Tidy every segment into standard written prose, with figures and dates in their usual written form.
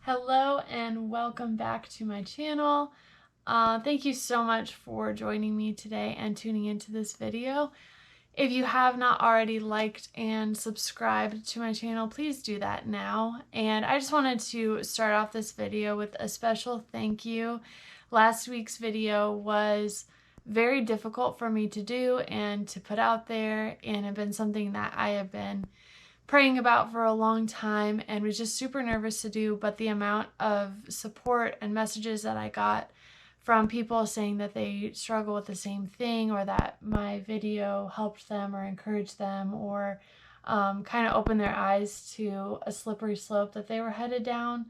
Hello and welcome back to my channel. Thank you so much for joining me today and tuning into this video. If you have not already liked and subscribed to my channel, please do that now. And I just wanted to start off this video with a special thank you. Last week's video was very difficult for me to do and to put out there, and it been something that I have been praying about for a long time and was just super nervous to do, but the amount of support and messages that I got from people saying that they struggle with the same thing, or that my video helped them or encouraged them, or kind of opened their eyes to a slippery slope that they were headed down,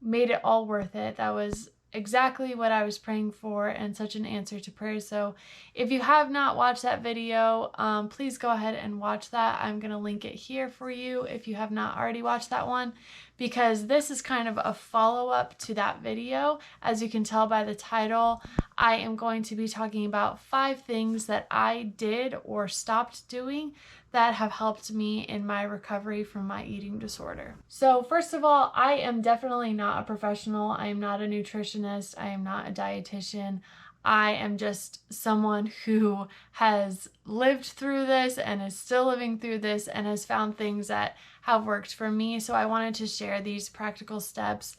made it all worth it. That was exactly what I was praying for and such an answer to prayer. So if you have not watched that video, please go ahead and watch that. I'm going to link it here for you if you have not already watched that one, because this is kind of a follow-up to that video. As you can tell by the title, I am going to be talking about 5 things that I did or stopped doing that have helped me in my recovery from my eating disorder. So first of all, I am definitely not a professional. I am not a nutritionist. I am not a dietitian. I am just someone who has lived through this and is still living through this and has found things that have worked for me. So I wanted to share these practical steps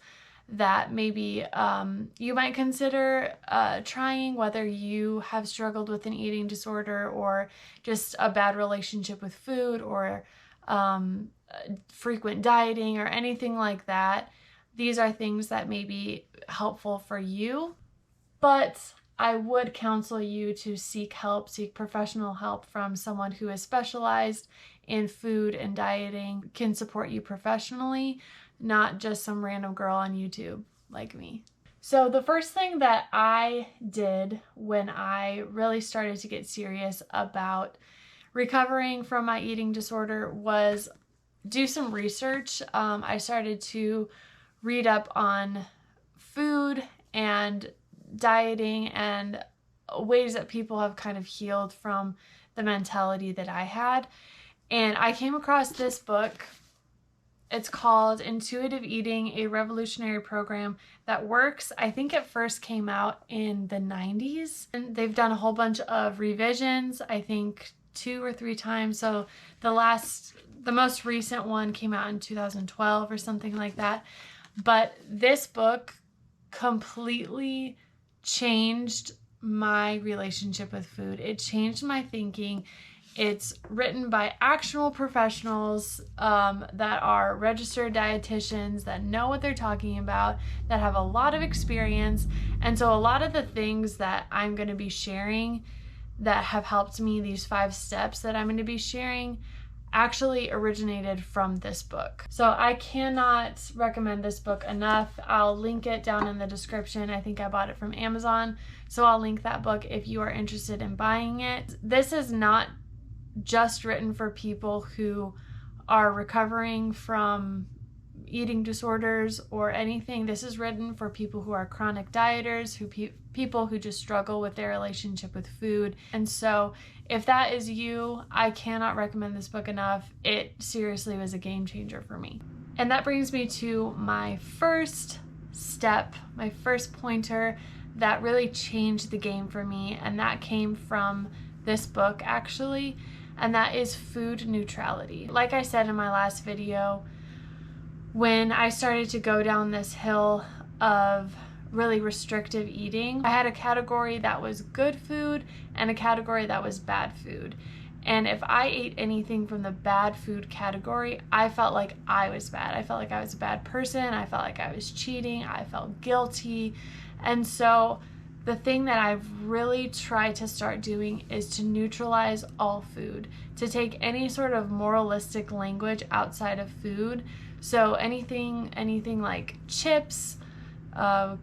that maybe you might consider trying, whether you have struggled with an eating disorder or just a bad relationship with food, or frequent dieting or anything like that. These are things that may be helpful for you, but I would counsel you to seek help, seek professional help from someone who is specialized in food and dieting, can support you professionally, not just some random girl on YouTube like me. So the first thing that I did when I really started to get serious about recovering from my eating disorder was do some research. I started to read up on food and dieting and ways that people have kind of healed from the mentality that I had. And I came across this book. It's called Intuitive Eating, a Revolutionary Program That Works. I think it first came out in the 90s. And they've done a whole bunch of revisions, I think 2 or 3 times. So the most recent one came out in 2012 or something like that. But this book completely changed my relationship with food. It changed my thinking. It's written by actual professionals that are registered dietitians, that know what they're talking about, that have a lot of experience. And so a lot of the things that I'm going to be sharing that have helped me, these 5 steps that I'm going to be sharing, actually originated from this book. So I cannot recommend this book enough. I'll link it down in the description. I think I bought it from Amazon, so I'll link that book if you are interested in buying it. This is not just written for people who are recovering from eating disorders or anything. This is written for people who are chronic dieters, people who just struggle with their relationship with food. And so if that is you, I cannot recommend this book enough. It seriously was a game changer for me. And that brings me to my first step, my first pointer that really changed the game for me, and that came from this book actually, and that is food neutrality. Like I said in my last video, when I started to go down this hill of really restrictive eating, I had a category that was good food and a category that was bad food. And if I ate anything from the bad food category, I felt like I was bad. I felt like I was a bad person. I felt like I was cheating. I felt guilty. And so the thing that I've really tried to start doing is to neutralize all food, to take any sort of moralistic language outside of food. So anything like chips,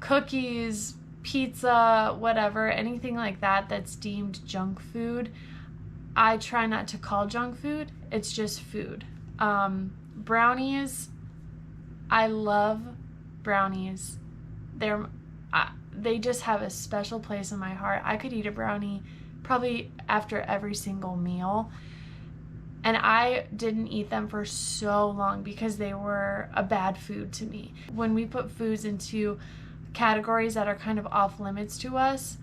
cookies, pizza, whatever, anything like that that's deemed junk food, I try not to call junk food. It's just food. Brownies, I love brownies. They just have a special place in my heart. I could eat a brownie probably after every single meal. And I didn't eat them for so long because they were a bad food to me. When we put foods into categories that are kind of off limits to us,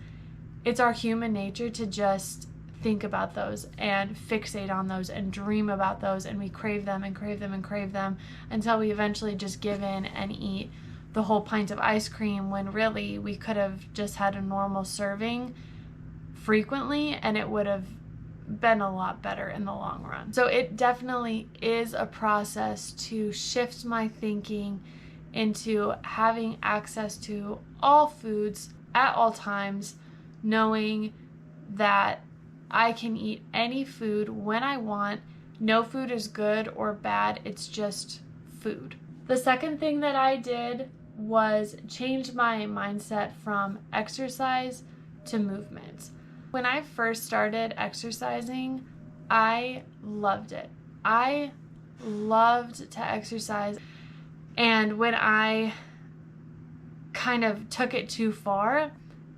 it's our human nature to just think about those and fixate on those and dream about those, and we crave them and crave them and crave them until we eventually just give in and eat the whole pint of ice cream, when really we could have just had a normal serving frequently and it would have been a lot better in the long run. So it definitely is a process to shift my thinking into having access to all foods at all times, knowing that I can eat any food when I want. No food is good or bad, it's just food. The second thing that I did was change my mindset from exercise to movement. When I first started exercising, I loved it. I loved to exercise. And when I kind of took it too far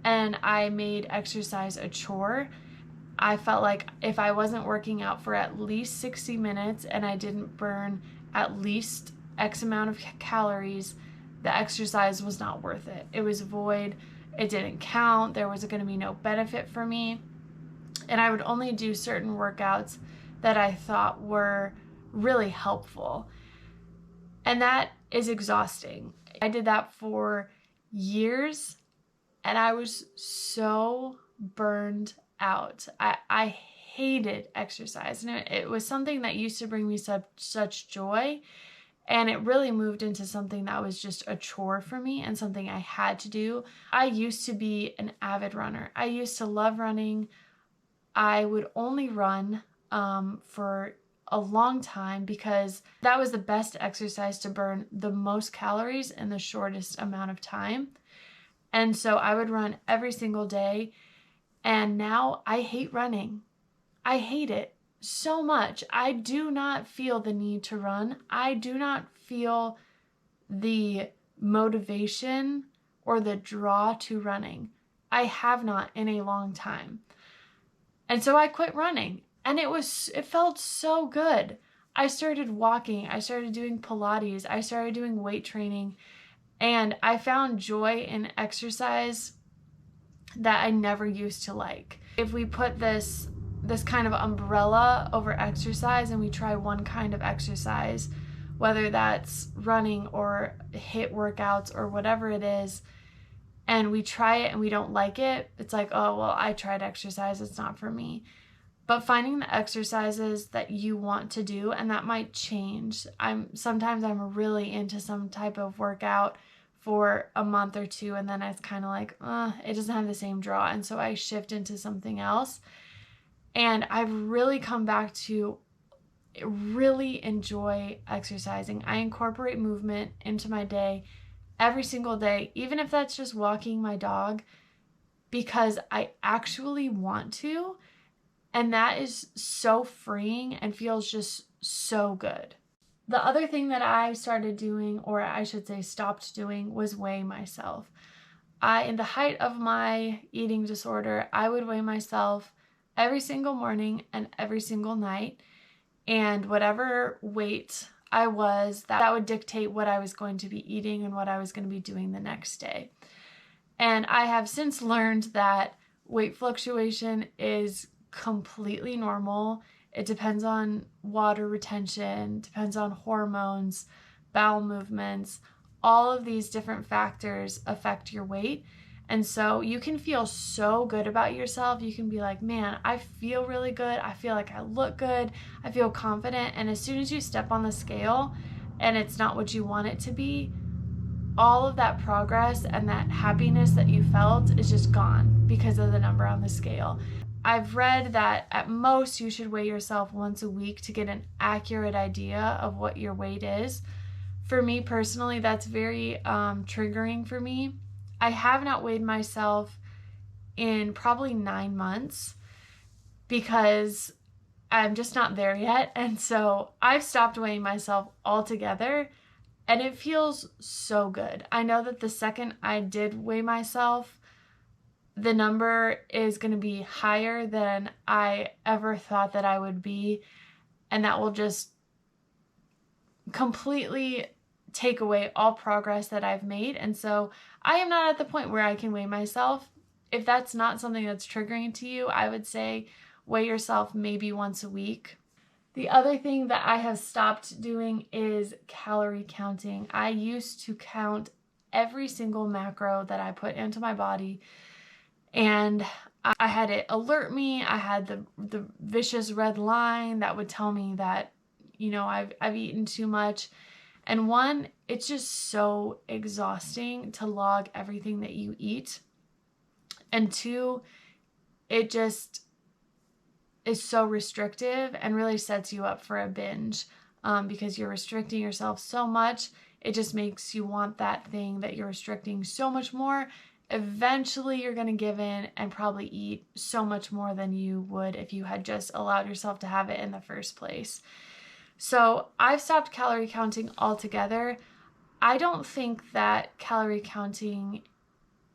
and I made exercise a chore, I felt like if I wasn't working out for at least 60 minutes and I didn't burn at least X amount of calories, the exercise was not worth it. It was void. It didn't count. There was going to be no benefit for me. And I would only do certain workouts that I thought were really helpful. And that is exhausting. I did that for years and I was so burned out. I hated exercise, and it was something that used to bring me such joy, and it really moved into something that was just a chore for me and something I had to do. I used to be an avid runner. I used to love running. I would only run for a long time because that was the best exercise to burn the most calories in the shortest amount of time. And so I would run every single day. And now I hate running. I hate it so much. I do not feel the need to run. I do not feel the motivation or the draw to running. I have not in a long time. And so I quit running, and it felt so good. I started walking. I started doing Pilates. I started doing weight training, and I found joy in exercise that I never used to like. If we put this kind of umbrella over exercise and we try one kind of exercise, whether that's running or HIIT workouts or whatever it is, and we try it and we don't like it, it's like, oh, well, I tried exercise, it's not for me. But finding the exercises that you want to do, and that might change. Sometimes I'm really into some type of workout for a month or two, and then it's kind of like, it doesn't have the same draw, and so I shift into something else. And I've really come back to really enjoy exercising. I incorporate movement into my day every single day, even if that's just walking my dog, because I actually want to, and that is so freeing and feels just so good. The other thing that I started doing, or I should say stopped doing, was weigh myself. In the height of my eating disorder, I would weigh myself every single morning and every single night, and whatever weight I was, that would dictate what I was going to be eating and what I was going to be doing the next day. And I have since learned that weight fluctuation is completely normal. It depends on water retention, depends on hormones, bowel movements. All of these different factors affect your weight. And so you can feel so good about yourself. You can be like, man, I feel really good. I feel like I look good. I feel confident. And as soon as you step on the scale and it's not what you want it to be, all of that progress and that happiness that you felt is just gone because of the number on the scale. I've read that at most you should weigh yourself once a week to get an accurate idea of what your weight is. For me personally, that's very triggering for me. I have not weighed myself in probably 9 months because I'm just not there yet. And so I've stopped weighing myself altogether, and it feels so good. I know that the second I did weigh myself, the number is going to be higher than I ever thought that I would be. and that will just completely take away all progress that I've made. And so I am not at the point where I can weigh myself. If that's not something that's triggering to you, I would say weigh yourself maybe once a week. The other thing that I have stopped doing is calorie counting. I used to count every single macro that I put into my body, and I had it alert me. I had the vicious red line that would tell me that, you know, I've eaten too much. And one, it's just so exhausting to log everything that you eat. And two, it just is so restrictive and really sets you up for a binge, because you're restricting yourself so much. It just makes you want that thing that you're restricting so much more. Eventually, you're going to give in and probably eat so much more than you would if you had just allowed yourself to have it in the first place. So I've stopped calorie counting altogether. I don't think that calorie counting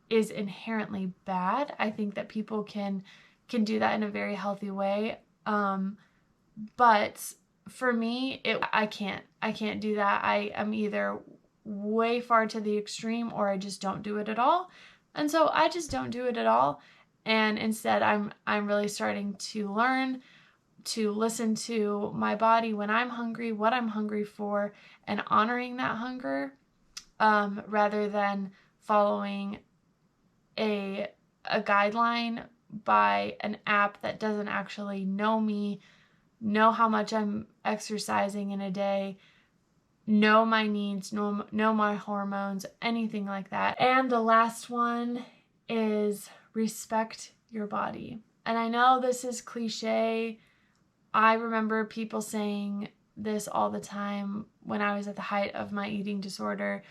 is inherently bad. I think that people can do that in a very healthy way. But for me, I can't do that. I am either way far to the extreme or I just don't do it at all. And so I just don't do it at all. And instead I'm really starting to learn to listen to my body when I'm hungry, what I'm hungry for, and honoring that hunger, rather than following a guideline by an app that doesn't actually know me, know how much I'm exercising in a day, know my needs, know my hormones, anything like that. And the last one is respect your body. And I know this is cliche. I remember people saying this all the time when I was at the height of my eating disorder,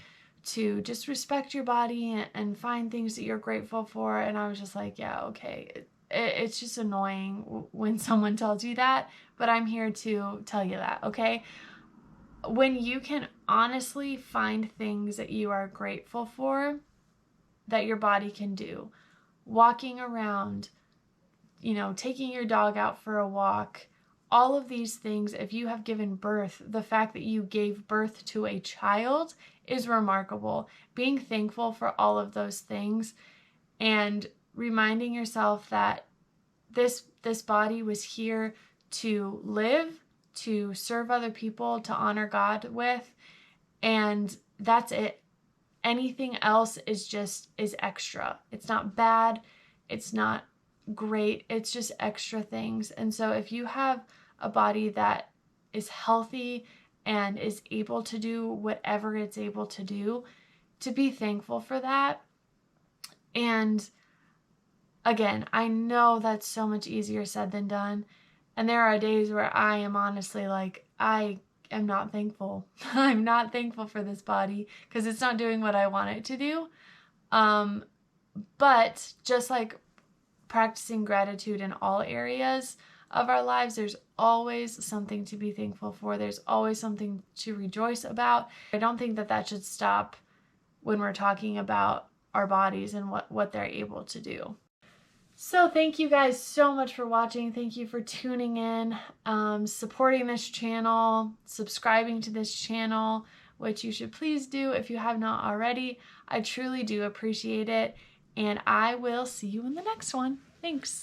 to just respect your body and find things that you're grateful for. And I was just like, yeah, okay. It's just annoying when someone tells you that, but I'm here to tell you that, okay? When you can honestly find things that you are grateful for, that your body can do, walking around, you know, taking your dog out for a walk, all of these things, if you have given birth, the fact that you gave birth to a child is remarkable. Being thankful for all of those things and reminding yourself that this body was here to live, to serve other people, to honor God with, and that's it. Anything else is extra. It's not bad. It's not great. It's just extra things. And so if you have a body that is healthy and is able to do whatever it's able to do, to be thankful for that. And again, I know that's so much easier said than done. And there are days where I am honestly like, I am not thankful. I'm not thankful for this body because it's not doing what I want it to do. But just like practicing gratitude in all areas of our lives, there's always something to be thankful for. There's always something to rejoice about. I don't think that should stop when we're talking about our bodies and what they're able to do. So thank you guys so much for watching. Thank you for tuning in, supporting this channel, subscribing to this channel, which you should please do if you have not already. I truly do appreciate it, and I will see you in the next one. Thanks.